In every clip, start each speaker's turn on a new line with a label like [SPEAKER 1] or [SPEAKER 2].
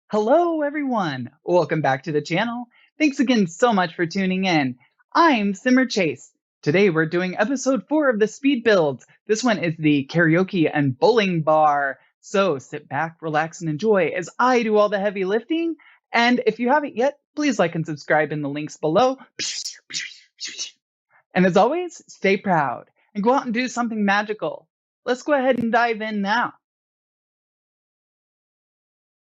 [SPEAKER 1] Hello, everyone. Welcome back to the channel. Thanks again so much for tuning in. I'm Simmer Chase. Today we're doing episode 4 of the speed builds. This one is the karaoke and bowling bar. So sit back, relax, and enjoy as I do all the heavy lifting. And if you haven't yet, please like and subscribe in the links below. And as always, stay proud and go out and do something magical. Let's go ahead and dive in now.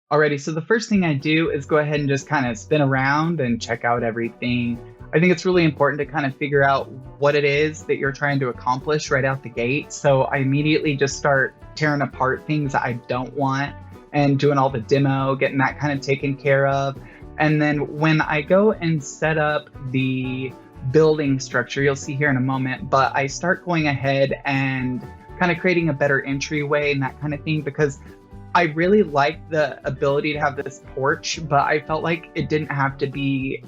[SPEAKER 1] Alrighty, so the first thing I do is go ahead and just kind of spin around and check out everything. I think it's really important to kind of figure out what it is that you're trying to accomplish right out the gate. So I immediately just start tearing apart things that I don't want and doing all the demo, getting that kind of taken care of. And then when I go and set up the building structure, you'll see here in a moment, but I start going ahead and kind of creating a better entryway and that kind of thing, because I really like the ability to have this porch, but I felt like it didn't have to be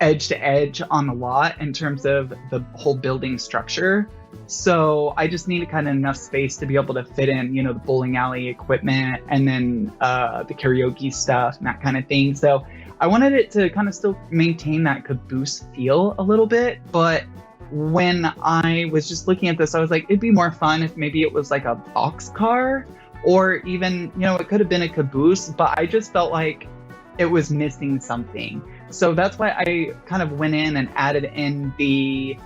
[SPEAKER 1] edge to edge on the lot in terms of the whole building structure. So I just needed kind of enough space to be able to fit in, the bowling alley equipment and then the karaoke stuff and that kind of thing. So I wanted it to kind of still maintain that Caboose feel a little bit, but when I was just looking at this, I was like, it'd be more fun if maybe it was like a boxcar. Or even, it could have been a Caboose, but I just felt like it was missing something. So that's why I kind of went in and added in the,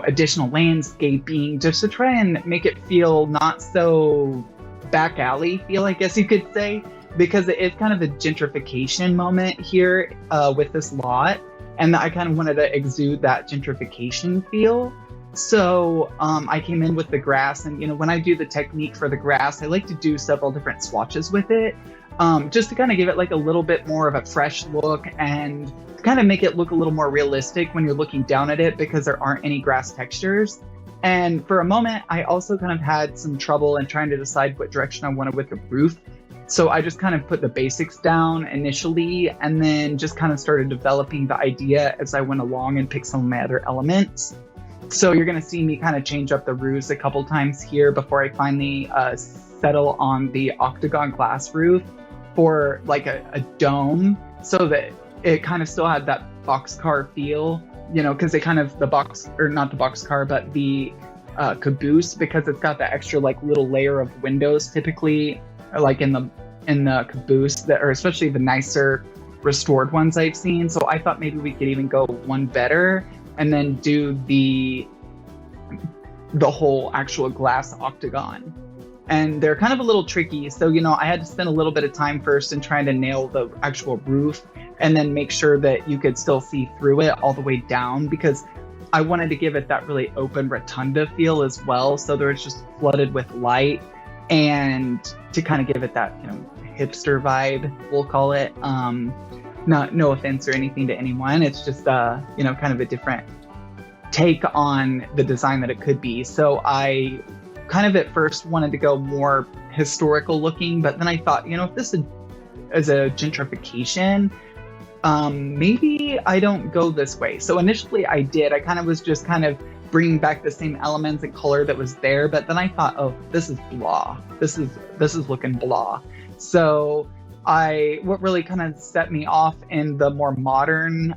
[SPEAKER 1] additional landscaping just to try and make it feel not so back alley feel, I guess you could say, because it is kind of a gentrification moment here with this lot. And I kind of wanted to exude that gentrification feel. So I came in with the grass, and when I do the technique for the grass, I like to do several different swatches with it, just to kind of give it like a little bit more of a fresh look and kind of make it look a little more realistic when you're looking down at it, because there aren't any grass textures. And for a moment, I also kind of had some trouble in trying to decide what direction I wanted with the roof. So I just kind of put the basics down initially, and then just kind of started developing the idea as I went along and picked some of my other elements. So you're going to see me kind of change up the roofs a couple times here before I finally settle on the octagon glass roof for like a dome, so that it kind of still had that boxcar feel, because it kind of the box, or not the boxcar, but the Caboose, because it's got that extra like little layer of windows typically, like in the Caboose, that are especially the nicer restored ones I've seen. So I thought maybe we could even go one better and then do the whole actual glass octagon. And they're kind of a little tricky. So, I had to spend a little bit of time first in trying to nail the actual roof and then make sure that you could still see through it all the way down, because I wanted to give it that really open rotunda feel as well. So there was just flooded with light, and to kind of give it that, hipster vibe, we'll call it. No offense or anything to anyone. It's just, kind of a different take on the design that it could be. So I kind of at first wanted to go more historical looking, but then I thought, if this is a gentrification, maybe I don't go this way. So initially I did. I kind of was just kind of bringing back the same elements and color that was there, but then I thought, oh, this is blah. This is looking blah. So what really kind of set me off in the more modern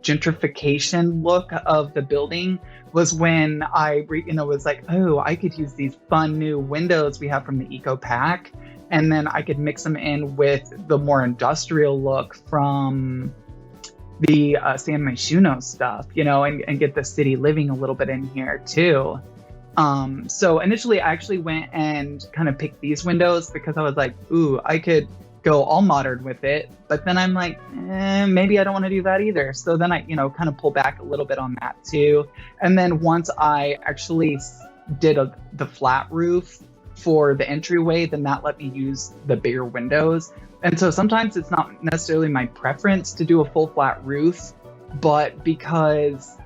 [SPEAKER 1] gentrification look of the building was when I was like, oh, I could use these fun new windows we have from the Eco Pack, and then I could mix them in with the more industrial look from the San Myshuno stuff, and get the city living a little bit in here too. So initially I actually went and kind of picked these windows because I was like, ooh, I could go all modern with it, but then I'm like, maybe I don't want to do that either. So then I, kind of pull back a little bit on that too. And then once I actually did the flat roof for the entryway, then that let me use the bigger windows. And so sometimes it's not necessarily my preference to do a full flat roof, but because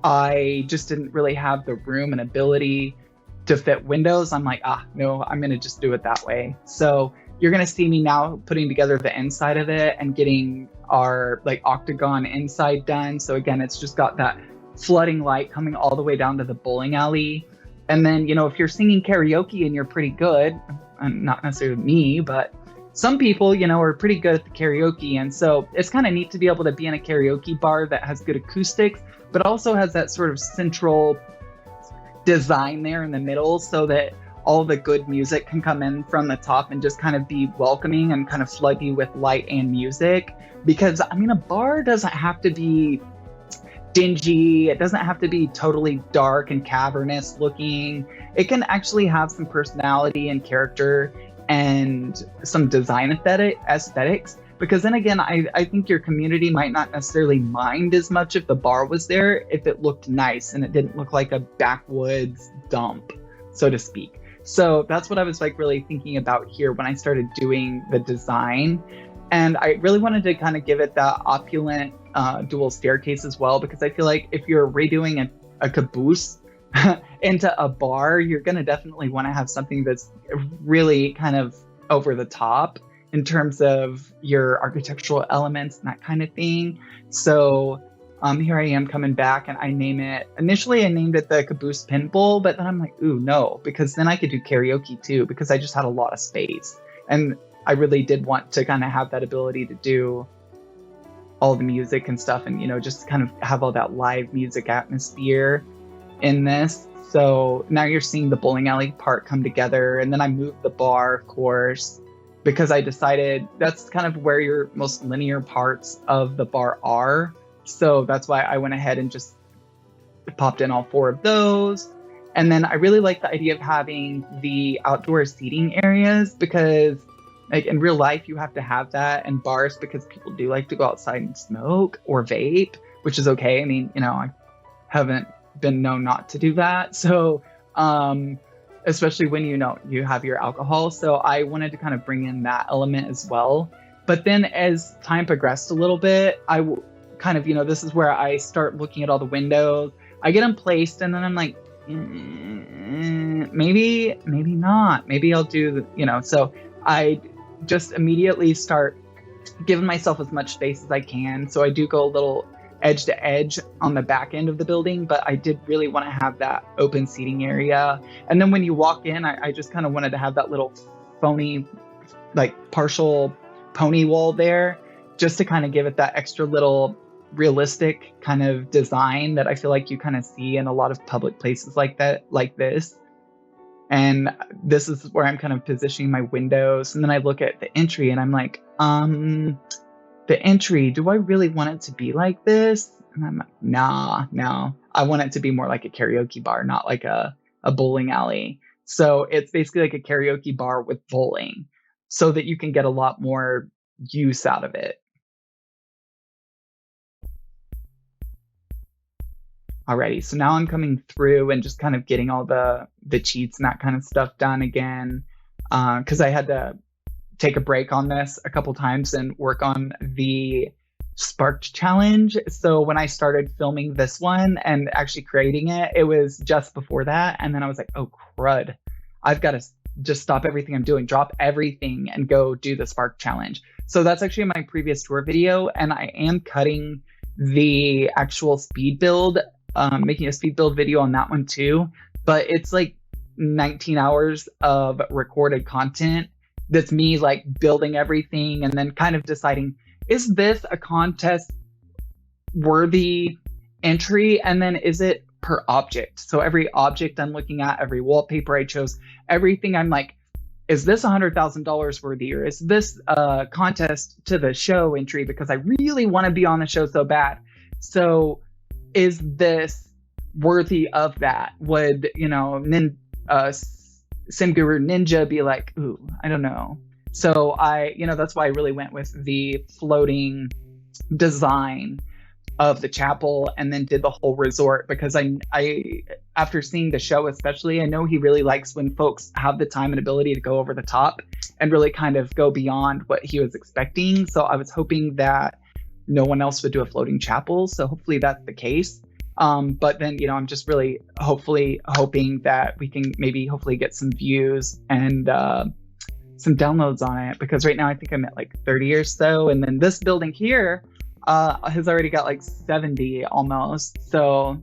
[SPEAKER 1] I just didn't really have the room and ability to fit windows, I'm like, no, I'm going to just do it that way. So you're going to see me now putting together the inside of it and getting our like octagon inside done. So again, it's just got that flooding light coming all the way down to the bowling alley. And then, if you're singing karaoke and you're pretty good, not necessarily me, but some people, are pretty good at the karaoke. And so it's kind of neat to be able to be in a karaoke bar that has good acoustics, but also has that sort of central design there in the middle so that all the good music can come in from the top and just kind of be welcoming and kind of flood you with light and music. Because, I mean, a bar doesn't have to be dingy. It doesn't have to be totally dark and cavernous looking. It can actually have some personality and character and some design aesthetics. Because then again, I think your community might not necessarily mind as much if the bar was there, if it looked nice and it didn't look like a backwoods dump, so to speak. So that's what I was like really thinking about here when I started doing the design. And I really wanted to kind of give it that opulent dual staircase as well, because I feel like if you're redoing a caboose into a bar, you're going to definitely want to have something that's really kind of over the top in terms of your architectural elements and that kind of thing. So here I am coming back, and initially I named it the Caboose Pinball, but then I'm like, ooh, no, because then I could do karaoke too, because I just had a lot of space. And I really did want to kind of have that ability to do all the music and stuff, and, just kind of have all that live music atmosphere in this. So now you're seeing the bowling alley part come together, and then I moved the bar, of course, because I decided that's kind of where your most linear parts of the bar are. So that's why I went ahead and just popped in all 4 of those. And then I really like the idea of having the outdoor seating areas, because like in real life, you have to have that in bars because people do like to go outside and smoke or vape, which is okay. I mean, I haven't been known not to do that. So, especially when you have your alcohol. So I wanted to kind of bring in that element as well. But then as time progressed a little bit, I kind of, this is where I start looking at all the windows. I get them placed, and then I'm like, maybe not. Maybe I'll do so I just immediately start giving myself as much space as I can. So I do go a little edge to edge on the back end of the building, but I did really want to have that open seating area. And then when you walk in, I just kind of wanted to have that little phony, like partial pony wall there, just to kind of give it that extra little realistic kind of design that I feel like you kind of see in a lot of public places like that, like this. And this is where I'm kind of positioning my windows. And then I look at the entry and I'm like, the entry, do I really want it to be like this? And I'm like, no. I want it to be more like a karaoke bar, not like a bowling alley. So it's basically like a karaoke bar with bowling, so that you can get a lot more use out of it. Alrighty, so now I'm coming through and just kind of getting all the cheats and that kind of stuff done again, because I had to take a break on this a couple times and work on the Sparked challenge. So when I started filming this one and actually creating it, it was just before that, and then I was like, oh crud, I've got to just stop everything I'm doing, drop everything, and go do the Spark challenge. So that's actually my previous tour video, and I am cutting the actual speed build, making a speed build video on that one too, but it's like 19 hours of recorded content that's me like building everything and then kind of deciding, is this a contest worthy entry? And then is it per object? So every object I'm looking at, every wallpaper I chose, everything, I'm like, is this $100,000 worthy, or is this a contest to the show entry because I really want to be on the show so bad? So is this worthy of that? Would, Sim Guru Ninja be like, ooh, I don't know. So that's why I really went with the floating design of the chapel and then did the whole resort, because I after seeing the show especially, I know he really likes when folks have the time and ability to go over the top and really kind of go beyond what he was expecting. So I was hoping that no one else would do a floating chapel. So hopefully that's the case. But then, I'm just really hoping that we can hopefully get some views and some downloads on it, because right now I think I'm at like 30 or so. And then this building here has already got like 70 almost. So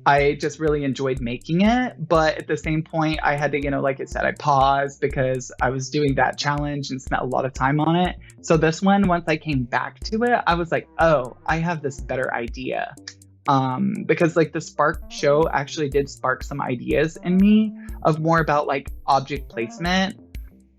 [SPEAKER 1] I just really enjoyed making it. But at the same point, I had to, like I said, I paused because I was doing that challenge and spent a lot of time on it. So this one, once I came back to it, I was like, oh, I have this better idea. Because like the Spark show actually did spark some ideas in me of more about like object placement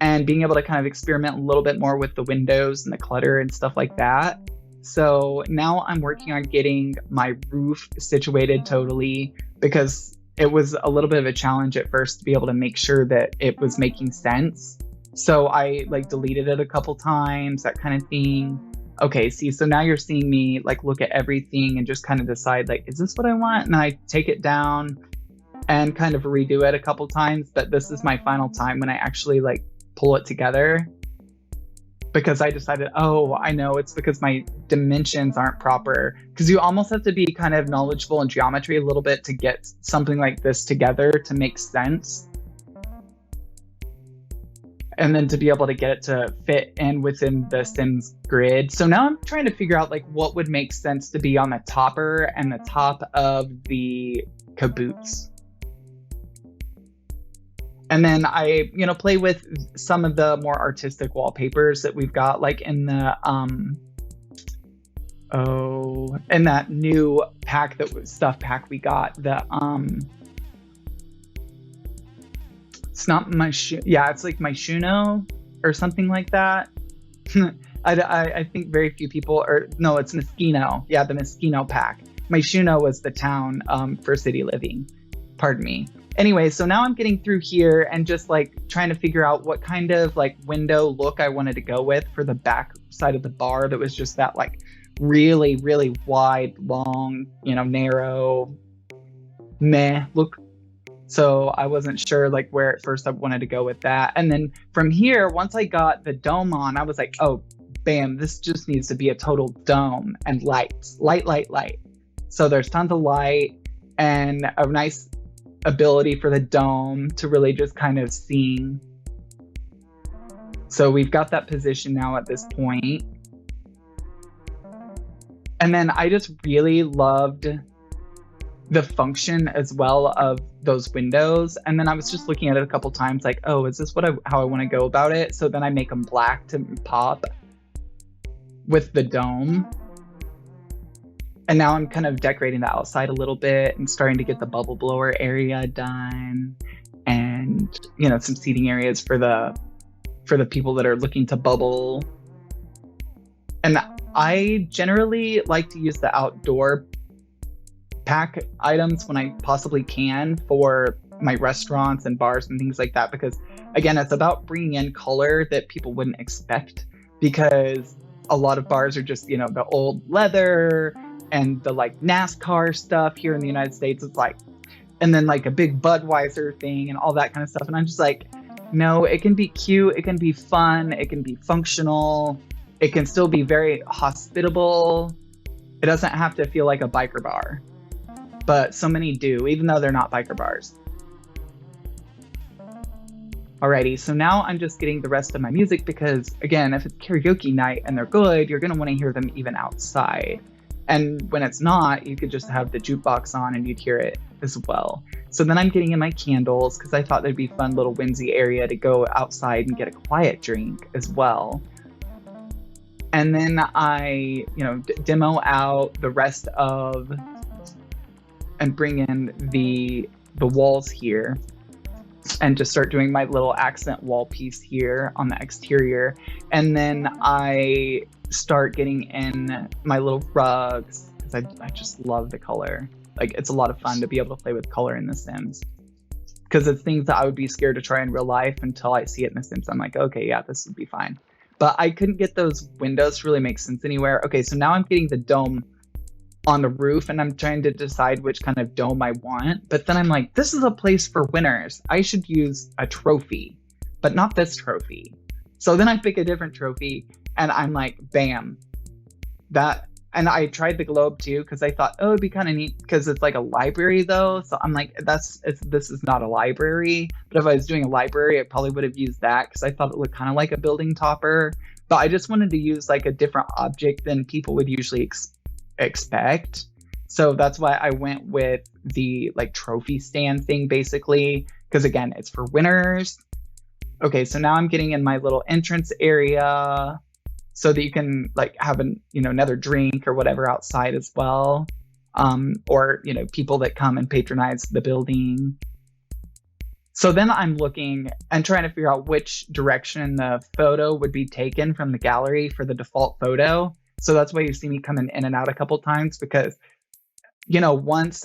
[SPEAKER 1] and being able to kind of experiment a little bit more with the windows and the clutter and stuff like that. So now I'm working on getting my roof situated totally, because it was a little bit of a challenge at first to be able to make sure that it was making sense. So I like deleted it a couple times, that kind of thing. Okay, see, so now you're seeing me like look at everything and just kind of decide like, is this what I want? And I take it down and kind of redo it a couple times, but this is my final time when I actually like pull it together, because I decided, oh, I know, it's because my dimensions aren't proper. Because you almost have to be kind of knowledgeable in geometry a little bit to get something like this together to make sense. And then to be able to get it to fit in within the Sims grid. So now I'm trying to figure out like what would make sense to be on the topper and the top of the caboose. And then I, play with some of the more artistic wallpapers that we've got, like in the in that new pack stuff pack we got. The it's not my it's like my Shuno or something like that. I think very few people no, it's Moschino. Yeah, the Moschino pack. My Shuno was the town for city living. Pardon me. Anyway, so now I'm getting through here and just like trying to figure out what kind of like window look I wanted to go with for the back side of the bar that was just that like really, really wide, long, narrow, meh look. So I wasn't sure like where at first I wanted to go with that. And then from here, once I got the dome on, I was like, oh, bam, this just needs to be a total dome and lights, light. So there's tons of light and a nice ability for the dome to really just kind of see. So we've got that position now at this point. And then I just really loved the function as well of those windows. And then I was just looking at it a couple times like, oh, is this how I want to go about it? So then I make them black to pop with the dome. And now I'm kind of decorating the outside a little bit and starting to get the bubble blower area done, and some seating areas for the people that are looking to bubble. And I generally like to use the outdoor pack items when I possibly can for my restaurants and bars and things like that, because again, it's about bringing in color that people wouldn't expect, because a lot of bars are just the old leather and the like NASCAR stuff here in the United States. It's like, and then like a big Budweiser thing and all that kind of stuff. And I'm just like, no, it can be cute. It can be fun. It can be functional. It can still be very hospitable. It doesn't have to feel like a biker bar, but so many do, even though they're not biker bars. Alrighty, so now I'm just getting the rest of my music, because again, if it's karaoke night and they're good, you're gonna want to hear them even outside. And when it's not, you could just have the jukebox on and you'd hear it as well. So then I'm getting in my candles, because I thought there'd be a fun little whimsy area to go outside and get a quiet drink as well. And then I, demo out the rest of and bring in the walls here and just start doing my little accent wall piece here on the exterior. And then I start getting in my little rugs, because I just love the color. Like, it's a lot of fun to be able to play with color in The Sims, because it's things that I would be scared to try in real life until I see it in The Sims. I'm like, okay, yeah, this would be fine. But I couldn't get those windows to really make sense anywhere. Okay, so now I'm getting the dome on the roof, and I'm trying to decide which kind of dome I want. But then I'm like, this is a place for winners. I should use a trophy, but not this trophy. So then I pick a different trophy, and I'm like, bam, that. And I tried the globe too, because I thought, oh, it'd be kind of neat, because it's like a library though. So I'm like, this is not a library. But if I was doing a library, I probably would have used that, because I thought it looked kind of like a building topper. But I just wanted to use like a different object than people would usually expect. So that's why I went with the like trophy stand thing basically, because again, it's for winners. Okay, so now I'm getting in my little entrance area so that you can like have an, another drink or whatever outside as well. Or, people that come and patronize the building. So then I'm looking and trying to figure out which direction the photo would be taken from the gallery for the default photo. So that's why you see me coming in and out a couple times because, it's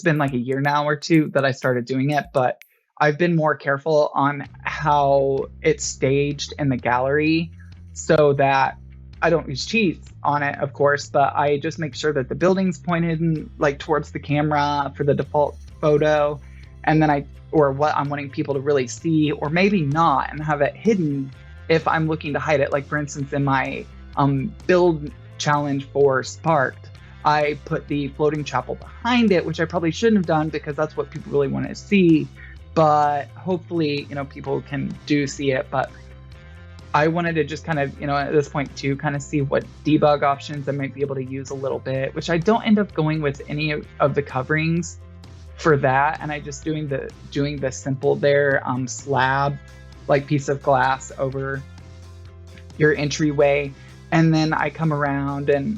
[SPEAKER 1] been like a year now or two that I started doing it, but I've been more careful on how it's staged in the gallery so that I don't use cheats on it, of course, but I just make sure that the building's pointed like towards the camera for the default photo. And then or what I'm wanting people to really see, or maybe not, and have it hidden if I'm looking to hide it. Like for instance, in my build challenge for Sparked, I put the floating chapel behind it, which I probably shouldn't have done because that's what people really want to see. But hopefully, people can see it. But I wanted to just kind of, at this point too, kind of see what debug options I might be able to use a little bit, which I don't end up going with any of the coverings for that. And I just doing the simple there slab, like piece of glass over your entryway. And then I come around and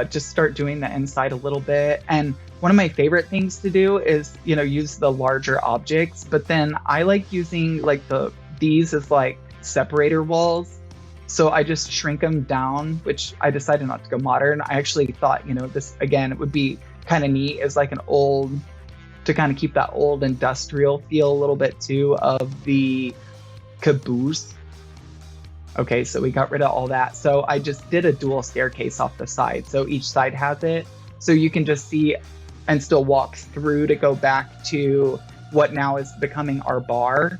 [SPEAKER 1] just start doing the inside a little bit. And one of my favorite things to do is, use the larger objects, but then I like using like these as like separator walls. So I just shrink them down, which I decided not to go modern. I actually thought, this again, it would be kind of neat as like to kind of keep that old industrial feel a little bit too of the Caboose. Okay, so we got rid of all that. So I just did a dual staircase off the side. So each side has it. So you can just see and still walk through to go back to what now is becoming our bar.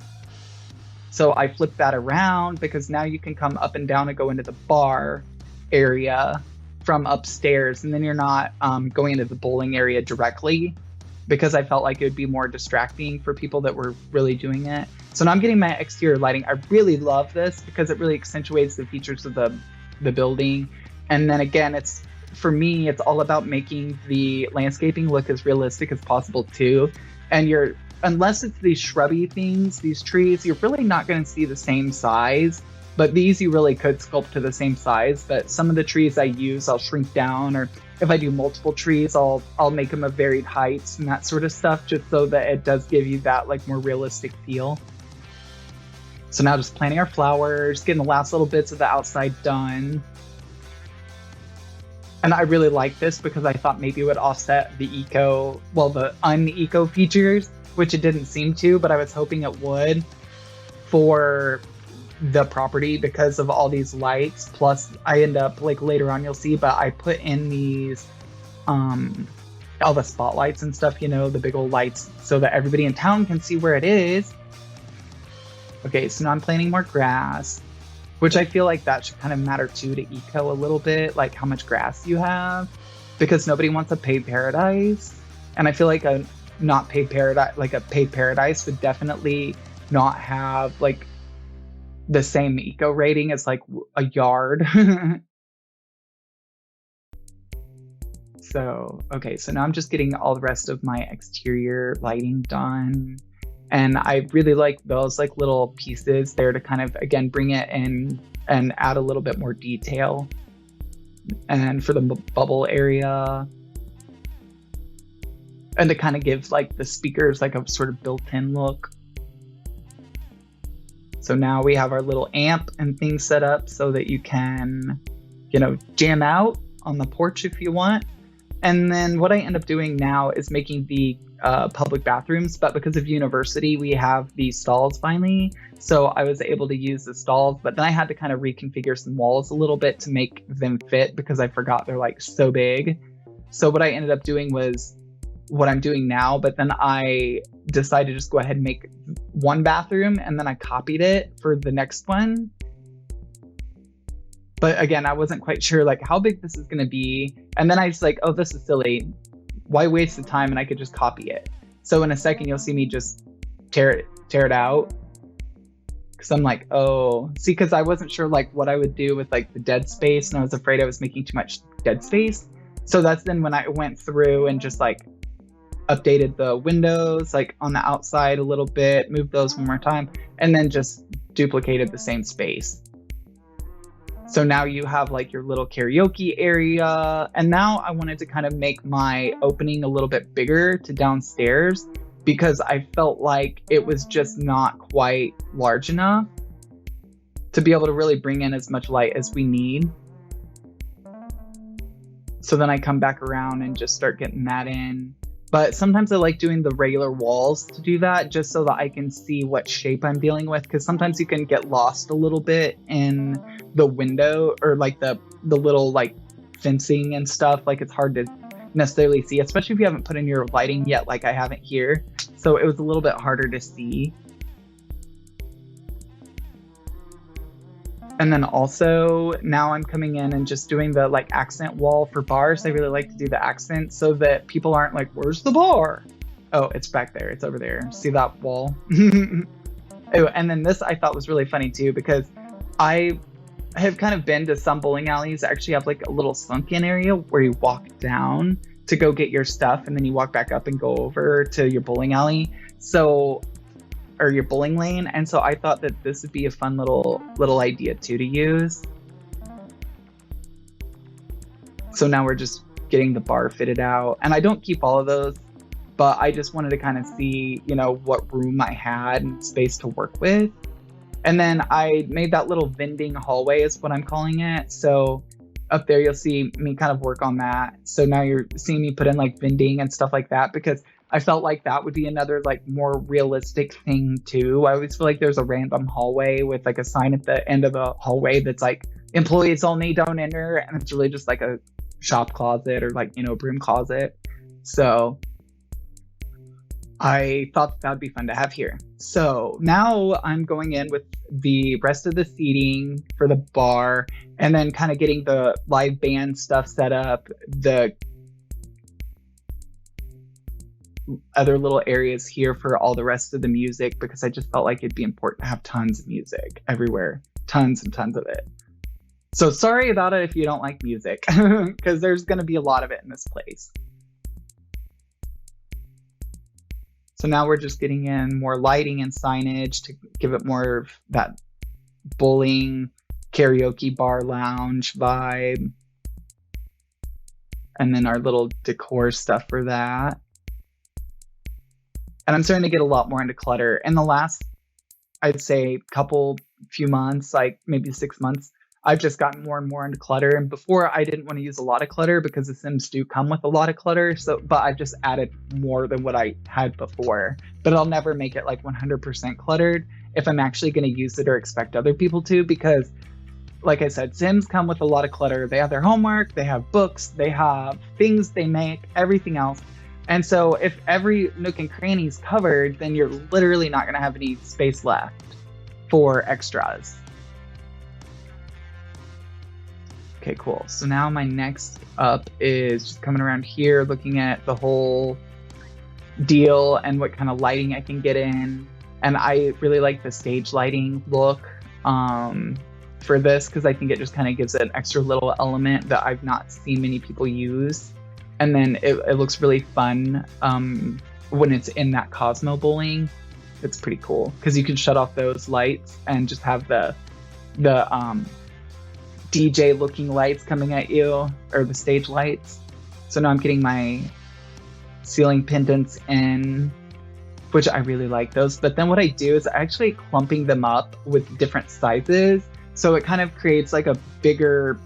[SPEAKER 1] So I flipped that around because now you can come up and down and go into the bar area from upstairs. And then you're not going into the bowling area directly, because I felt like it would be more distracting for people that were really doing it. So now I'm getting my exterior lighting. I really love this because it really accentuates the features of the building. And then again, for me, it's all about making the landscaping look as realistic as possible too. And unless it's these shrubby things, these trees, you're really not going to see the same size. But these you really could sculpt to the same size. But some of the trees I use, I'll shrink down, or if I do multiple trees, I'll make them of varied heights and that sort of stuff, just so that it does give you that like more realistic feel. So now just planting our flowers, getting the last little bits of the outside done. And I really like this because I thought maybe it would offset the un-eco features, which it didn't seem to, but I was hoping it would for the property because of all these lights. Plus I end up, like later on you'll see, but I put in these all the spotlights and stuff, the big old lights, so that everybody in town can see where it is. Okay, so now I'm planting more grass, which I feel like that should kind of matter too to eco a little bit, like how much grass you have, because nobody wants a paid paradise. And I feel like a paid paradise would definitely not have like the same eco rating as like a yard. So now I'm just getting all the rest of my exterior lighting done. And I really like those like little pieces there to kind of, again, bring it in and add a little bit more detail. And for the bubble area, and to kind of give like the speakers like a sort of built-in look. So now we have our little amp and things set up so that you can, jam out on the porch if you want. And then what I end up doing now is making the public bathrooms, but because of university, we have the stalls finally. So I was able to use the stalls, but then I had to kind of reconfigure some walls a little bit to make them fit because I forgot they're like so big. So what I ended up doing was what I'm doing now, but then I decided to just go ahead and make one bathroom, and then I copied it for the next one. But again, I wasn't quite sure like how big this is going to be. And then I was like, oh, this is silly. Why waste the time? And I could just copy it. So in a second, you'll see me just tear it out. Because I'm like, oh, see, because I wasn't sure like what I would do with like the dead space. And I was afraid I was making too much dead space. So that's then when I went through and just like updated the windows like on the outside a little bit, moved those one more time, and then just duplicated the same space. So now you have like your little karaoke area. And now I wanted to kind of make my opening a little bit bigger to downstairs because I felt like it was just not quite large enough to be able to really bring in as much light as we need. So then I come back around and just start getting that in. But sometimes I like doing the regular walls to do that just so that I can see what shape I'm dealing with. Because sometimes you can get lost a little bit in the window or like the little like fencing and stuff. Like it's hard to necessarily see, especially if you haven't put in your lighting yet, like I haven't here. So it was a little bit harder to see. And then also now I'm coming in and just doing the like accent wall for bars. I really like to do the accent so that people aren't like, where's the bar? Oh, it's back there. It's over there. See that wall? Oh, and then this I thought was really funny too, because I have kind of been to some bowling alleys that actually have like a little sunken area where you walk down to go get your stuff and then you walk back up and go over to your bowling alley. So or your bowling lane, and so I thought that this would be a fun little idea too to use. So now we're just getting the bar fitted out, and I don't keep all of those, but I just wanted to kind of see, you know, what room I had and space to work with. And then I made that little vending hallway is what I'm calling it. So up there you'll see me kind of work on that. So now you're seeing me put in like vending and stuff like that, because I felt like that would be another like more realistic thing too. I always feel like there's a random hallway with like a sign at the end of the hallway that's like employees only, don't enter, and it's really just like a shop closet or like, you know, broom closet. So I thought that'd be fun to have here. So now I'm going in with the rest of the seating for the bar and then kind of getting the live band stuff set up, the other little areas here for all the rest of the music, because I just felt like it'd be important to have tons of music everywhere, tons and tons of it. So sorry about it if you don't like music, because there's going to be a lot of it in this place. So now we're just getting in more lighting and signage to give it more of that bowling, karaoke bar lounge vibe. And then our little decor stuff for that. And I'm starting to get a lot more into clutter. In the last, I'd say, few months, like maybe 6 months, I've just gotten more and more into clutter. And before, I didn't want to use a lot of clutter because the Sims do come with a lot of clutter. But I've just added more than what I had before. But I'll never make it like 100% cluttered if I'm actually going to use it or expect other people to. Because, like I said, Sims come with a lot of clutter. They have their homework, they have books, they have things they make, everything else. And so if every nook and cranny is covered, then you're literally not going to have any space left for extras. Okay, cool. So now my next up is just coming around here, looking at the whole deal and what kind of lighting I can get in. And I really like the stage lighting look for this, because I think it just kind of gives it an extra little element that I've not seen many people use. And then it looks really fun when it's in that Cosmo bowling. It's pretty cool because you can shut off those lights and just have the DJ looking lights coming at you, or the stage lights. So now I'm getting my ceiling pendants in, which I really like those. But then what I do is actually clumping them up with different sizes. So it kind of creates like a bigger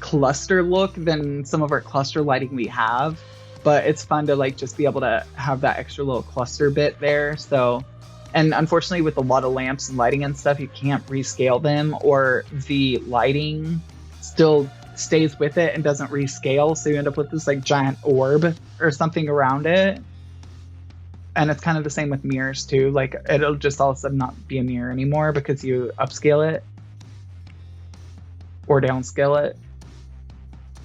[SPEAKER 1] cluster look than some of our cluster lighting we have, but it's fun to like just be able to have that extra little cluster bit there. So, and unfortunately with a lot of lamps and lighting and stuff, you can't rescale them, or the lighting still stays with it and doesn't rescale, so you end up with this like giant orb or something around it. And it's kind of the same with mirrors too, like it'll just all of a sudden not be a mirror anymore because you upscale it or downscale it.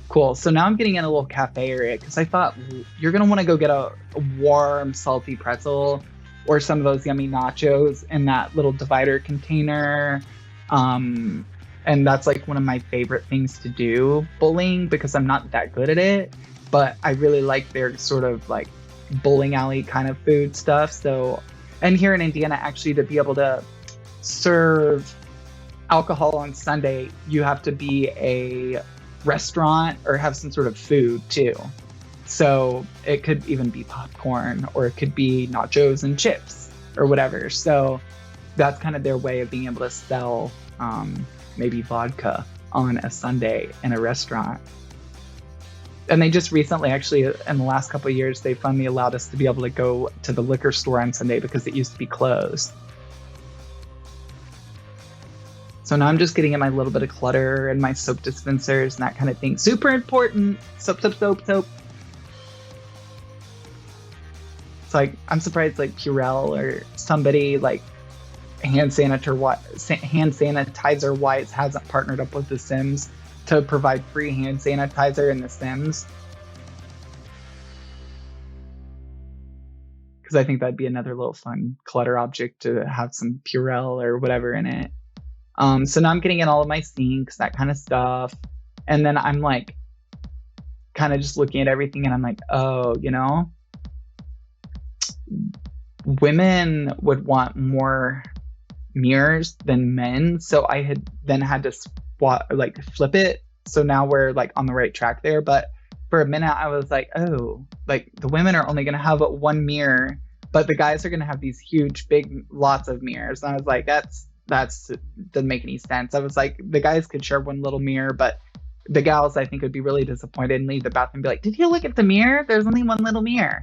[SPEAKER 1] Cool. So now I'm getting in a little cafe area because I thought you're going to want to go get a warm, salty pretzel or some of those yummy nachos in that little divider container. And And that's like one of my favorite things to do, bowling, because I'm not that good at it, but I really like their sort of like bowling alley kind of food stuff. So, and here in Indiana, actually, to be able to serve alcohol on Sunday, you have to be a restaurant or have some sort of food too. So it could even be popcorn, or it could be nachos and chips or whatever. So that's kind of their way of being able to sell maybe vodka on a Sunday in a restaurant. And they just recently, actually, in the last couple of years, they finally allowed us to be able to go to the liquor store on Sunday because it used to be closed. So now I'm just getting in my little bit of clutter and my soap dispensers and that kind of thing. Super important. Soap, soap, soap, soap. It's like, I'm surprised like Purell or somebody like hand sanitizer wise hasn't partnered up with The Sims to provide free hand sanitizer in The Sims. Because I think that'd be another little fun clutter object to have some Purell or whatever in it. So now I'm getting in all of my sinks, that kind of stuff. And then I'm like, kind of just looking at everything and I'm like, oh, you know, women would want more mirrors than men. So I had to flip it. So now we're like on the right track there. But for a minute I was like, oh, like the women are only going to have one mirror, but the guys are going to have these huge, big, lots of mirrors. And I was like, that's doesn't make any sense. I was like, the guys could share one little mirror, but the gals, I think, would be really disappointed and leave the bathroom and be like, did you look at the mirror? There's only one little mirror.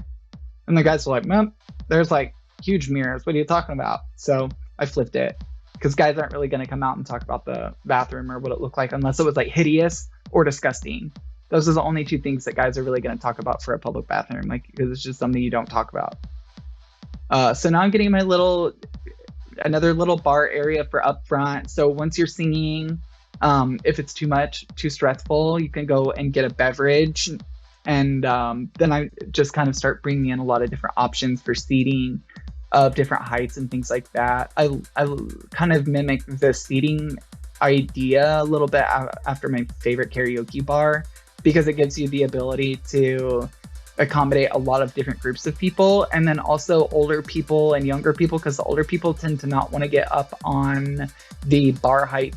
[SPEAKER 1] And the guys were like, nope, there's like huge mirrors. What are you talking about? So I flipped it, because guys aren't really going to come out and talk about the bathroom or what it looked like unless it was like hideous or disgusting. Those are the only two things that guys are really going to talk about for a public bathroom, like, because it's just something you don't talk about. So now I'm getting my another little bar area for up front. So once you're singing, if it's too stressful, you can go and get a beverage. And then I just kind of start bringing in a lot of different options for seating of different heights and things like that. I kind of mimic the seating idea a little bit after my favorite karaoke bar, because it gives you the ability to accommodate a lot of different groups of people, and then also older people and younger people, because the older people tend to not want to get up on the bar height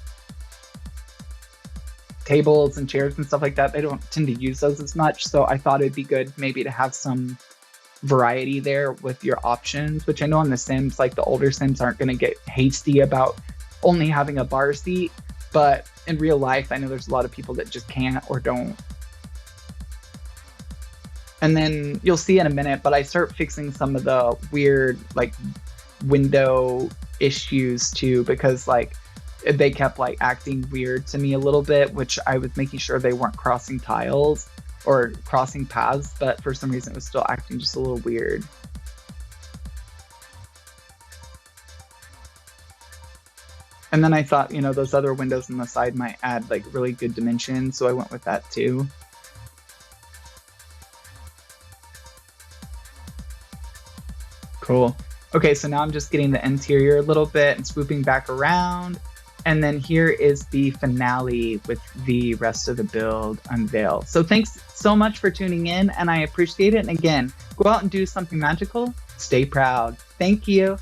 [SPEAKER 1] tables and chairs and stuff like that. They don't tend to use those as much. So I thought it'd be good maybe to have some variety there with your options, which I know in The Sims, like the older Sims aren't going to get hasty about only having a bar seat, but in real life, I know there's a lot of people that just can't or don't. And then you'll see in a minute, but I start fixing some of the weird like window issues too, because like they kept like acting weird to me a little bit, which I was making sure they weren't crossing tiles or crossing paths, but for some reason it was still acting just a little weird. And then I thought, you know, those other windows on the side might add like really good dimension, so I went with that too. Cool. Okay, so now I'm just getting the interior a little bit and swooping back around. And then here is the finale with the rest of the build unveiled. So thanks so much for tuning in, and I appreciate it. And again, go out and do something magical. Stay proud. Thank you.